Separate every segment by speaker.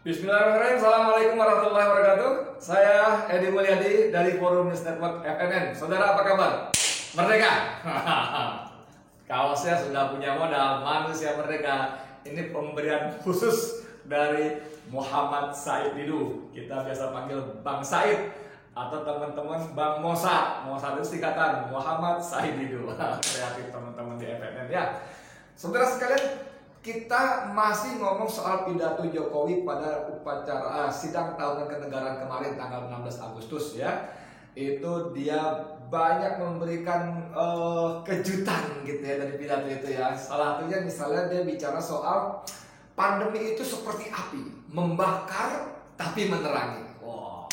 Speaker 1: Bismillahirrahmanirrahim. Assalamualaikum warahmatullahi wabarakatuh. Saya Edi Mulyadi dari Forum News Network FNN. Saudara apa kabar? Merdeka. Kaosnya sudah punya modal, manusia merdeka. Ini pemberian khusus dari Muhammad Said Didu. Kita biasa panggil Bang Said atau teman-teman Bang Mosa. Mosa itu singkatan Muhammad Said Didu. Kreatif teman-teman di FNN ya. Saudara sekalian, kita masih ngomong soal pidato Jokowi pada upacara sidang tahunan kenegaraan kemarin tanggal 16 Agustus ya. Itu dia banyak memberikan kejutan gitu ya dari pidato itu ya. Salah satunya misalnya dia bicara soal pandemi itu seperti api, membakar tapi menerangi. Wow,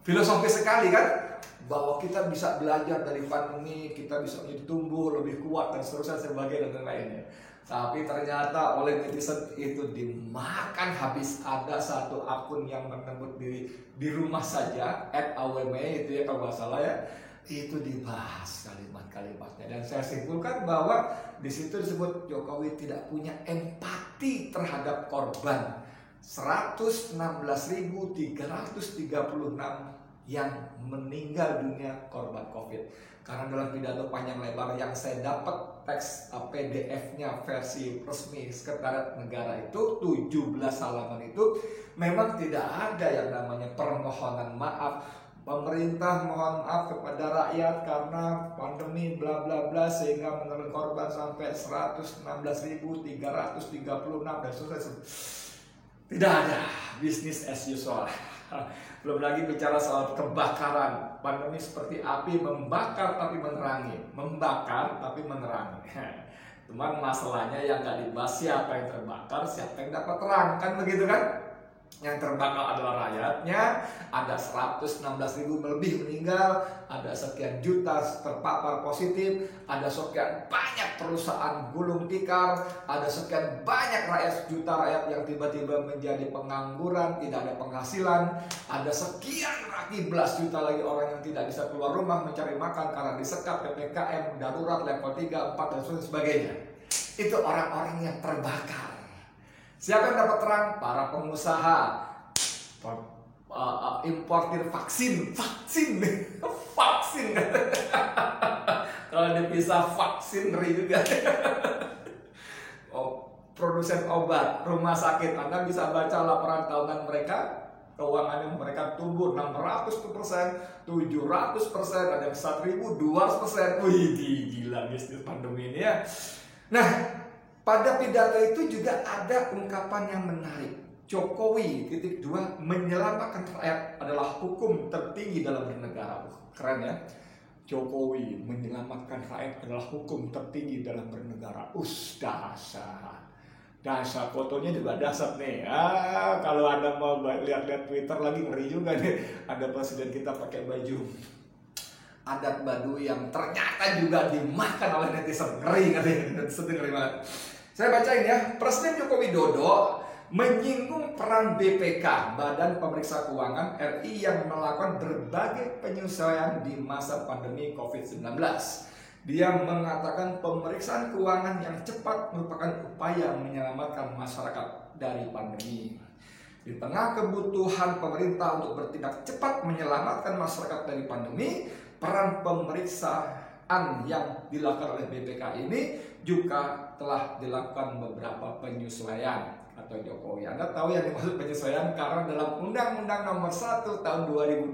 Speaker 1: filosofis sekali kan? Bahwa kita bisa belajar dari pandemi, kita bisa menjadi tumbuh lebih kuat dan seterusnya sebagai dan lainnya. Tapi ternyata oleh netizen itu dimakan habis. Ada satu akun yang menyebut diri di rumah saja @awme itu ya kalau nggak salah ya, itu dibahas kalimat-kalimatnya dan saya simpulkan bahwa di situ disebut Jokowi tidak punya empati terhadap korban 116.336 yang meninggal dunia korban COVID. Karena dalam pidato panjang lebar yang saya dapat teks PDF-nya versi resmi Sekretariat Negara itu 17 halaman itu memang tidak ada yang namanya permohonan maaf. Pemerintah mohon maaf kepada rakyat karena pandemi bla bla bla sehingga menelan korban sampai 116.336 dan seterusnya. Tidak ada, business as usual. Belum lagi bicara soal kebakaran. Pandemi seperti api, membakar tapi menerangi. Membakar tapi menerangi. Cuman masalahnya yang gak dibahas siapa yang terbakar, siapa yang dapat terang. Kan begitu kan? Yang terbakar adalah rakyatnya. Ada 116.000 lebih meninggal. Ada sekian juta terpapar positif. Ada sekian banyak perusahaan gulung tikar. Ada sekian banyak juta rakyat yang tiba-tiba menjadi pengangguran, tidak ada penghasilan. Ada sekian belas juta lagi orang yang tidak bisa keluar rumah mencari makan karena disekat PPKM darurat level 3, 4 dan sebagainya. Itu orang-orang yang terbakar. Siapa yang dapat terang? Para pengusaha, importir vaksin. Kalau dipisah vaksin ngeri juga. Produsen obat, rumah sakit. Anda bisa baca laporan tahunan mereka, keuangannya mereka tumbuh 600%, 700%, ada 1.200%. Wih, gila bisnis pandemi ini ya. Nah, pada pidato itu juga ada ungkapan yang menarik. Jokowi (2) menyelamatkan rakyat adalah hukum tertinggi dalam bernegara. Keren ya. Jokowi menyelamatkan rakyat adalah hukum tertinggi dalam bernegara. Dasar fotonya juga dasar nih. Kalau Anda mau lihat-lihat Twitter lagi ngeri juga nih. Ada presiden kita pakai baju adat Baduy yang ternyata juga dimakan oleh netizen. Ngeri banget. Saya bacain ya. Presiden Joko Widodo menyinggung peran BPK, Badan Pemeriksa Keuangan RI, yang melakukan berbagai penyesuaian di masa pandemi COVID-19. Dia mengatakan pemeriksaan keuangan yang cepat merupakan upaya menyelamatkan masyarakat dari pandemi. Di tengah kebutuhan pemerintah untuk bertindak cepat menyelamatkan masyarakat dari pandemi, peran pemeriksaan yang dilakukan oleh BPK ini juga telah dilakukan beberapa penyesuaian. Atau Jokowi, Anda tahu yang dimaksud penyesuaian karena dalam Undang-Undang Nomor 1 Tahun 2021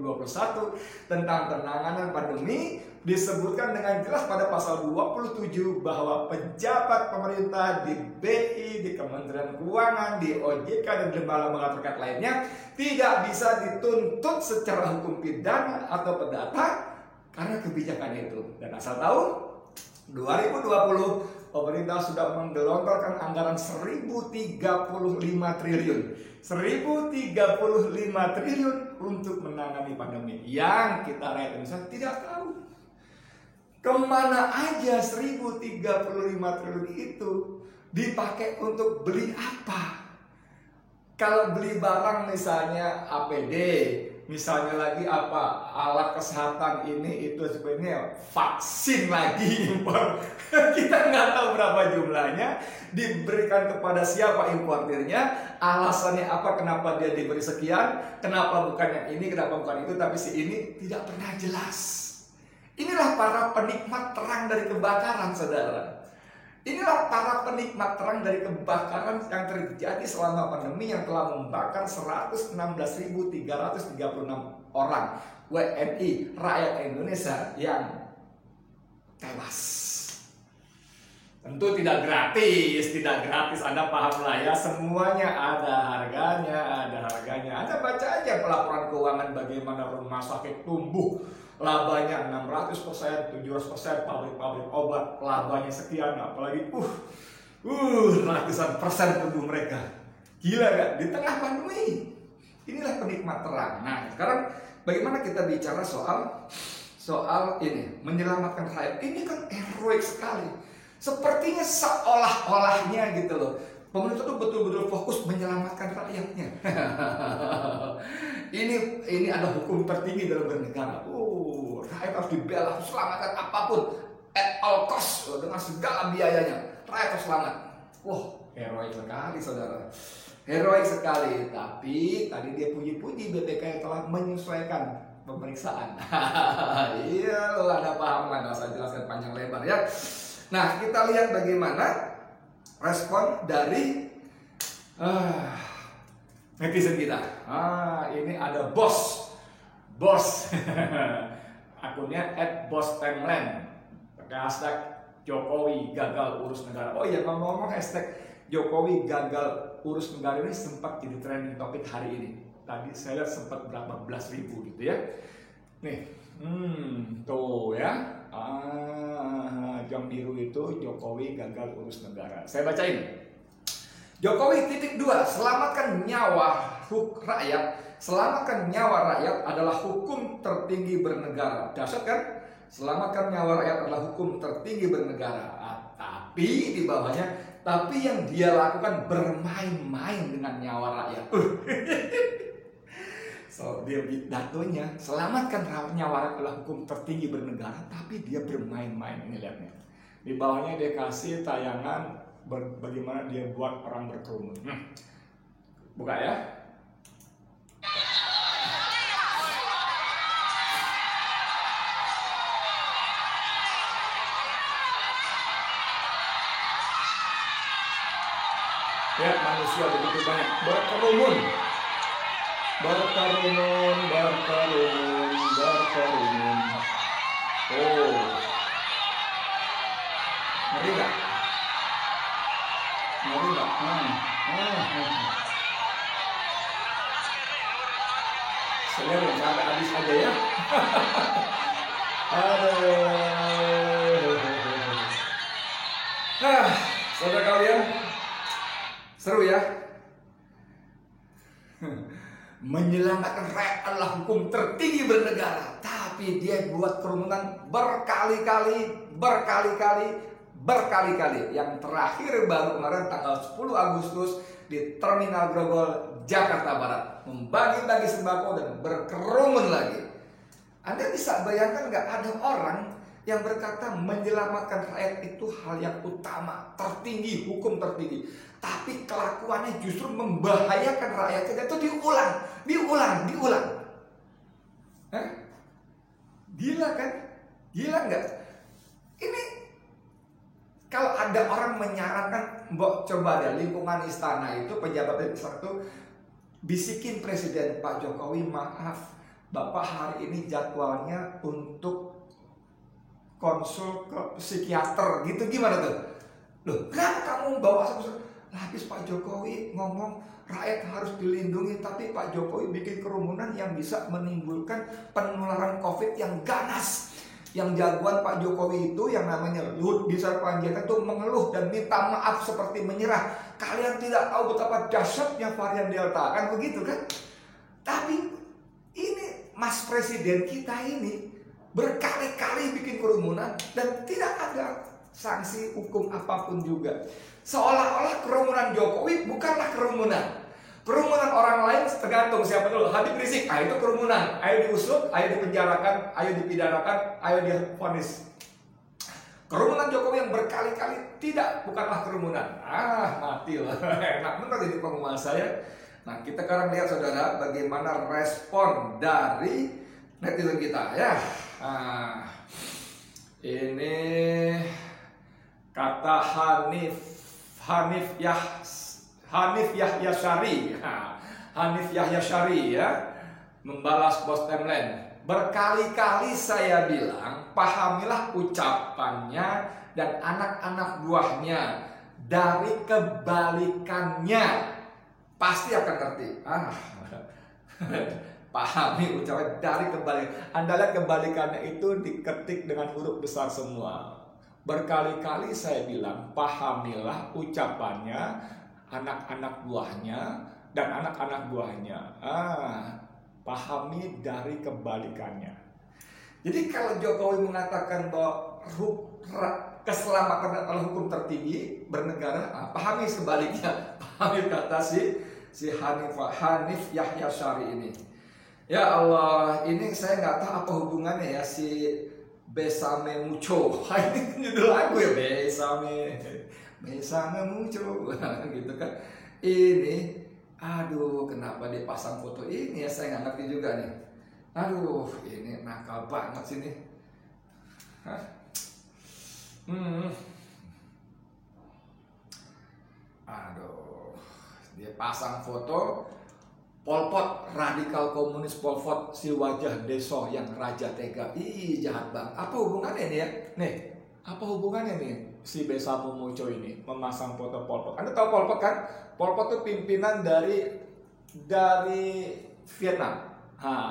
Speaker 1: tentang penanganan pandemi disebutkan dengan jelas pada pasal 27 bahwa pejabat pemerintah di BI, di Kementerian Keuangan, di OJK dan lembaga-lembaga terkait lainnya tidak bisa dituntut secara hukum pidana atau perdata karena kebijakan itu. Dan asal tahu 2020 pemerintah sudah menggelontorkan anggaran 1.035 triliun. 1.035 triliun untuk menangani pandemi. Yang kita rakyat Indonesia tidak tahu kemana aja 1.035 triliun itu dipakai untuk beli apa. Kalau beli barang misalnya APD, Misalnya lagi apa, alat kesehatan ini itu sebenarnya vaksin lagi impor. Kita nggak tahu berapa jumlahnya, diberikan kepada siapa importirnya, alasannya apa, kenapa dia diberi sekian, kenapa bukan yang ini, kenapa bukan itu, tapi si ini tidak pernah jelas. Inilah para penikmat terang dari kebakaran, saudara. Inilah para penikmat terang dari kebakaran yang terjadi selama pandemi yang telah membakar 116.336 orang WNI rakyat Indonesia yang tewas. Tentu tidak gratis, Anda paham lah ya, semuanya ada harganya, Anda baca aja pelaporan keuangan bagaimana rumah sakit tumbuh labanya 600%, 700%, pabrik-pabrik obat labanya sekian, apalagi ratusan persen tumbuh mereka. Gila gak? Di tengah pandemi. Inilah penikmat terang. Nah, sekarang bagaimana kita bicara soal ini, menyelamatkan rakyat. Ini kan heroik sekali. Sepertinya seolah-olahnya gitu loh, pemerintah tuh betul-betul fokus menyelamatkan rakyatnya. Ini ada hukum tertinggi dalam bernegara. Rakyat harus dibela, harus selamatkan apapun, at all cost, dengan segala biayanya. Rakyat harus selamat. Heroik sekali, saudara. Heroik sekali. Tapi tadi dia puji-puji BPK yang telah menyesuaikan pemeriksaan. Iya, lo ada paham lah, nggak usah jelaskan panjang lebar ya. Nah, kita lihat bagaimana respon dari netizen kita. Ini ada bos akunnya @bostimeline pakai hashtag Jokowi gagal urus negara. Oh iya, ngomong-ngomong hashtag Jokowi gagal urus negara ini sempat jadi trending topik hari ini. Tadi saya lihat sempat berapa belas ribu gitu ya. Nih, tuh ya. Jam biru itu Jokowi gagal urus negara. Saya bacain. Jokowi _2, selamatkan nyawa rakyat. Selamatkan nyawa rakyat adalah hukum tertinggi bernegara. Dahsyat kan? Selamatkan nyawa rakyat adalah hukum tertinggi bernegara. Tapi di bawahnya, tapi yang dia lakukan bermain-main dengan nyawa rakyat. So, dia datonya, selamatkan nyawa rakyat adalah hukum tertinggi bernegara, tapi dia bermain-main. Ini lihatnya. Di bawahnya dia kasih tayangan bagaimana dia buat orang berkerumun. Buka ya. Lihat manusia begitu banyak berkerumun. Ngeri gak? Selalu sampai habis aja ya. Saudara kalian, seru ya. Menyelamatkan rakyat adalah hukum tertinggi bernegara, tapi dia buat kerumunan berkali-kali. Yang terakhir baru kemarin tanggal 10 Agustus di Terminal Grogol, Jakarta Barat, membagi-bagi sembako dan berkerumun lagi. Anda bisa bayangkan nggak, ada orang yang berkata menyelamatkan rakyat itu hal yang utama, tertinggi, hukum tertinggi, tapi kelakuannya justru membahayakan rakyatnya. Itu diulang. Gila kan? Gila nggak? Ini kalau ada orang menyarankan, Mbok coba deh lingkungan istana itu, pejabat istana itu bisikin Presiden Pak Jokowi, maaf Bapak hari ini jadwalnya untuk konsul ke psikiater gitu, gimana tuh? Loh, kenapa kamu bawa habis Pak Jokowi ngomong rakyat harus dilindungi, tapi Pak Jokowi bikin kerumunan yang bisa menimbulkan penularan COVID yang ganas. Yang jagoan Pak Jokowi itu yang namanya Luhut Binsar Panjaitan itu mengeluh dan minta maaf seperti menyerah. Kalian tidak tahu betapa dahsyatnya varian Delta, kan begitu kan? Tapi ini Mas Presiden kita ini berkali-kali bikin kerumunan dan tidak ada sanksi hukum apapun juga. Seolah-olah kerumunan Jokowi bukanlah kerumunan. Kerumunan orang lain tergantung siapa dulu. Habib Rizik, itu kerumunan. Ayo diusut, ayo dipenjarakan, ayo dipidanakan, ayo divonis. Kerumunan Jokowi yang berkali-kali tidak, bukanlah kerumunan. Matilah. Enak benar jadi penguasa ya. Nah, kita sekarang lihat saudara bagaimana respon dari netizen kita ya. Ini kata Hanif Yahya Syari. Hanif Yahya Syari ya membalas post timeline. Berkali-kali saya bilang, pahamilah ucapannya dan anak-anak buahnya. Dari kebalikannya pasti akan ngerti. Pahami ucapan dari kebalikan. Anda lihat kebalikannya itu diketik dengan huruf besar semua. Berkali-kali saya bilang, pahamilah ucapannya, anak-anak buahnya, dan anak-anak buahnya. Pahami dari kebalikannya. Jadi kalau Jokowi mengatakan bahwa keselamatan adalah hukum tertinggi bernegara, pahami sebaliknya. Pahami kata si Hanif Yahya Syari ini. Ya Allah, ini saya nggak tahu apa hubungannya ya si Besame Mucho. Ini judul lagu ya, Besame Mucho gitu kan. Ini aduh, kenapa dia pasang foto ini ya, saya nggak ngerti juga nih. Aduh, ini nakal banget sini. Aduh, dia pasang foto Pol Pot, radikal komunis Pol Pot, si wajah deso yang raja tega. Jahat banget. Apa hubungannya nih ya? Nih, apa hubungannya nih si Besame Mucho ini memasang foto Pol Pot? Anda tahu Pol Pot kan? Pol Pot itu pimpinan dari Vietnam,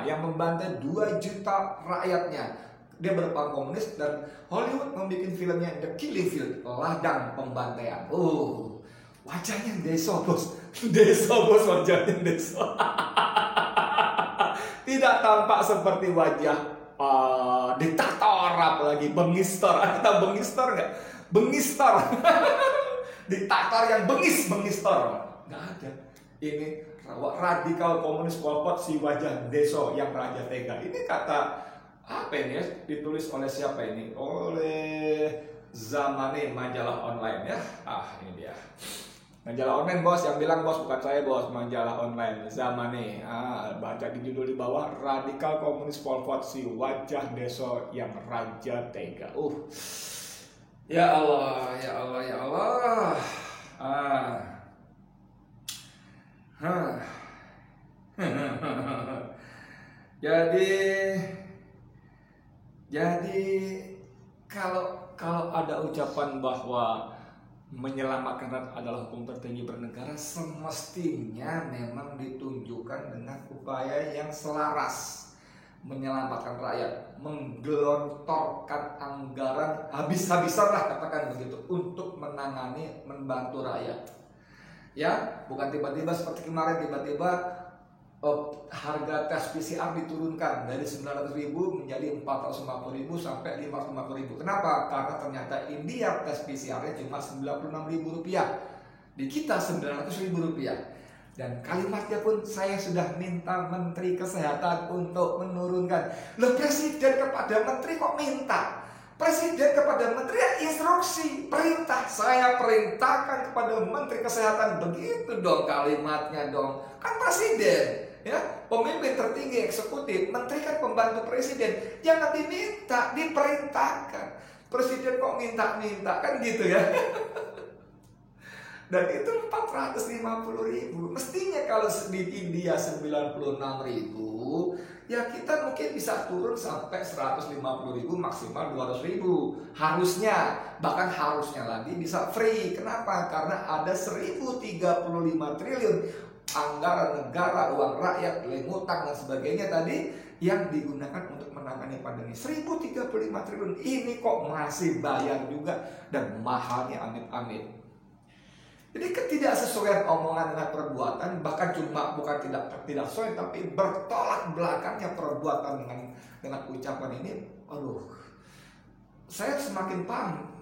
Speaker 1: yang membantai 2 juta rakyatnya. Dia berpaham komunis dan Hollywood membuat filmnya The Killing Field, ladang pembantaian. Wajahnya deso bos, wajahnya deso. Tidak tampak seperti wajah diktator, apalagi bengistor. Anda tahu bengistor nggak? Bengistor. Diktator yang bengistor. Nggak ada. Ini radikal komunis Pol Pot, si wajah deso yang raja tega. Ini kata apa ini ya? Ditulis oleh siapa ini? Oleh Zamane, majalah online ya. Ini dia. Majalah online bos, yang bilang bos, bukan saya bos, majalah online Zamane. Baca di judul di bawah, radikal komunis Pol Pot, si wajah deso yang raja tega. Ya Allah, ya Allah, ya Allah. Jadi kalau ada ucapan bahwa menyelamatkan rakyat adalah hukum tertinggi bernegara, semestinya memang ditunjukkan dengan upaya yang selaras menyelamatkan rakyat, menggelontorkan anggaran habis-habisan lah, katakan begitu, untuk menangani, membantu rakyat. Ya, bukan tiba-tiba seperti kemarin tiba-tiba harga tes PCR diturunkan dari 900.000 menjadi 450.000 sampai 550.000. Kenapa? Karena ternyata India tes PCR-nya cuma Rp96.000, di kita Rp900.000. Dan kalimatnya pun, saya sudah minta Menteri Kesehatan untuk menurunkan. Loh, Presiden kepada Menteri kok minta? Presiden kepada Menteri instruksi, perintah. Saya perintahkan kepada Menteri Kesehatan. Begitu dong kalimatnya dong. Kan Presiden, ya, pemimpin tertinggi eksekutif. Menteri kan pembantu Presiden. Jangan diminta, diperintahkan. Presiden kok minta-minta, kan gitu ya. Dan itu 450.000. Mestinya kalau di India 96.000, ya kita mungkin bisa turun sampai 150.000, maksimal 200.000. Harusnya, bahkan harusnya lagi bisa free. Kenapa? Karena ada 1.035 triliun anggaran negara, uang rakyat, utang dan sebagainya tadi yang digunakan untuk menangani pandemi. 1.035 triliun ini kok masih bayar juga, dan mahalnya amit-amit. Jadi ketidaksesuaian omongan dengan perbuatan, bahkan bukan tidak sesuai, tapi bertolak belakangnya perbuatan dengan ucapan ini. Saya semakin paham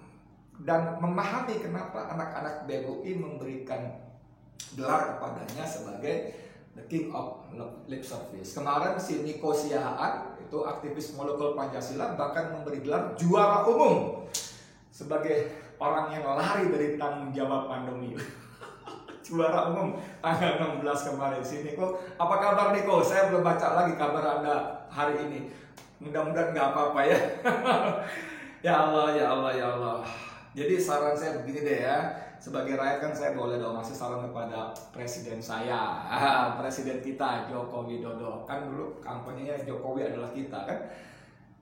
Speaker 1: dan memahami kenapa anak-anak BUI memberikan gelar kepadanya sebagai the king of lip service. Kemarin si Nico Siahaan, itu aktivis molekul Pancasila, bahkan memberi gelar juara umum sebagai orang yang lari dari tanggung jawab pandemi. Juara umum tanggal 16 kemarin. Si Nico, apa kabar Nico? Saya belum baca lagi kabar Anda hari ini. Mudah-mudahan nggak apa-apa ya. Ya Allah, ya Allah, ya Allah. Jadi saran saya begini deh ya. Sebagai rakyat kan saya boleh dong ngasih saran kepada presiden saya, presiden kita Joko Widodo. Kan dulu kampanyenya Jokowi adalah kita kan.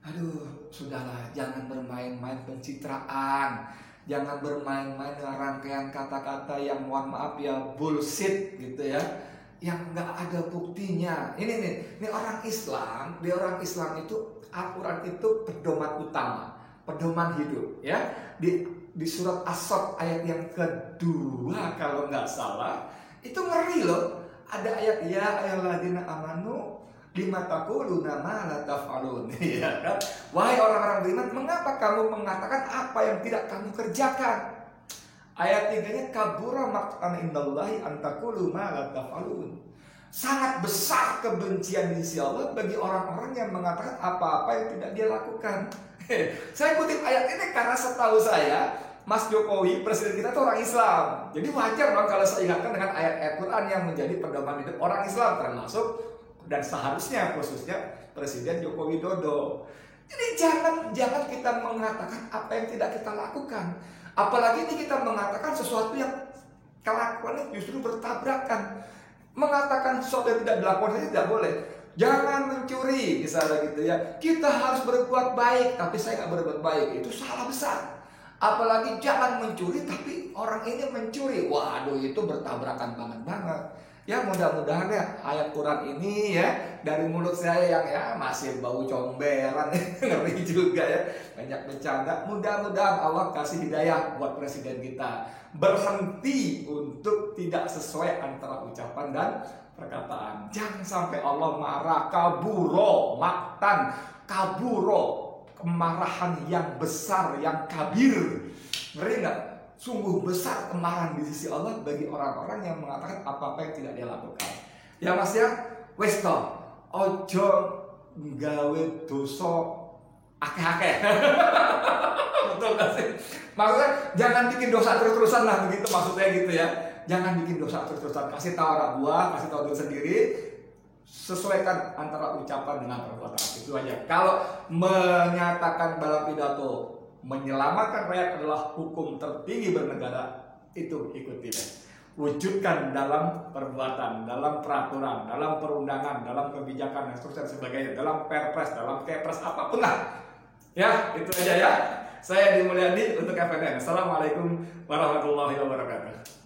Speaker 1: Aduh, sudahlah, jangan bermain-main pencitraan, jangan bermain-main dengan rangkaian kata-kata yang mohon maaf ya bullshit gitu ya, yang nggak ada buktinya. Ini orang Islam, di orang Islam itu Al-Quran itu pedoman utama, pedoman hidup ya. Di surat As-Sadd ayat yang kedua kalau nggak salah, itu ngeri loh. Ada ayat ya ayyuhalladzina amanu lima taquluna ma la taf'alun. Ya kan? Wahai orang-orang beriman, mengapa kamu mengatakan apa yang tidak kamu kerjakan? Ayat 3-nya kabura maqtan indallahi an taqulu ma la taf'alun. Sangat besar kebencian di sisi Allah bagi orang-orang yang mengatakan apa-apa yang tidak dia lakukan. Saya kutip ayat ini karena setahu saya Mas Jokowi, presiden kita itu orang Islam. Jadi wajar dong kalau saya ingatkan dengan ayat-ayat Quran yang menjadi pedoman hidup orang Islam, termasuk dan seharusnya khususnya Presiden Joko Widodo. Jadi jangan kita mengatakan apa yang tidak kita lakukan. Apalagi ini kita mengatakan sesuatu yang kelakuannya justru bertabrakan. Mengatakan sesuatu yang tidak dilakukan saja tidak boleh. Jangan mencuri, misalnya gitu ya. Kita harus berbuat baik, tapi saya nggak berbuat baik. Itu salah besar. Apalagi jangan mencuri, tapi orang ini mencuri. Waduh, itu bertabrakan banget. Ya mudah-mudahan ya ayat Quran ini ya dari mulut saya yang ya masih bau comberan, ngeri juga ya, banyak bercanda. Mudah-mudahan Allah kasih hidayah buat presiden kita, berhenti untuk tidak sesuai antara ucapan dan perkataan. Jangan sampai Allah marah, kaburo, maktan, kaburo, kemarahan yang besar, yang kabir. Ngeri nggak? Sungguh besar kemarahan di sisi Allah bagi orang-orang yang mengatakan apa-apa yang tidak dia lakukan. Ya Mas ya, wis to, ojo gawe dosa akeh-akeh. Betul gak sih? Maksudnya jangan bikin dosa terus-terusan lah, begitu maksudnya gitu ya. Jangan bikin dosa terus-terusan. Kasih tahu anak buah, kasih tahu diri sendiri. Sesuaikan antara ucapan dengan perbuatan. Itu aja. Kalau menyatakan dalam pidato menyelamatkan rakyat adalah hukum tertinggi bernegara, itu ikuti deh. Wujudkan dalam perbuatan, dalam peraturan, dalam perundangan, dalam kebijakan dan seterusnya sebagainya, dalam perpres, dalam kepres, apapun lah. Ya, itu aja ya. Saya Di Mulyadi untuk FNN. Assalamualaikum warahmatullahi wabarakatuh.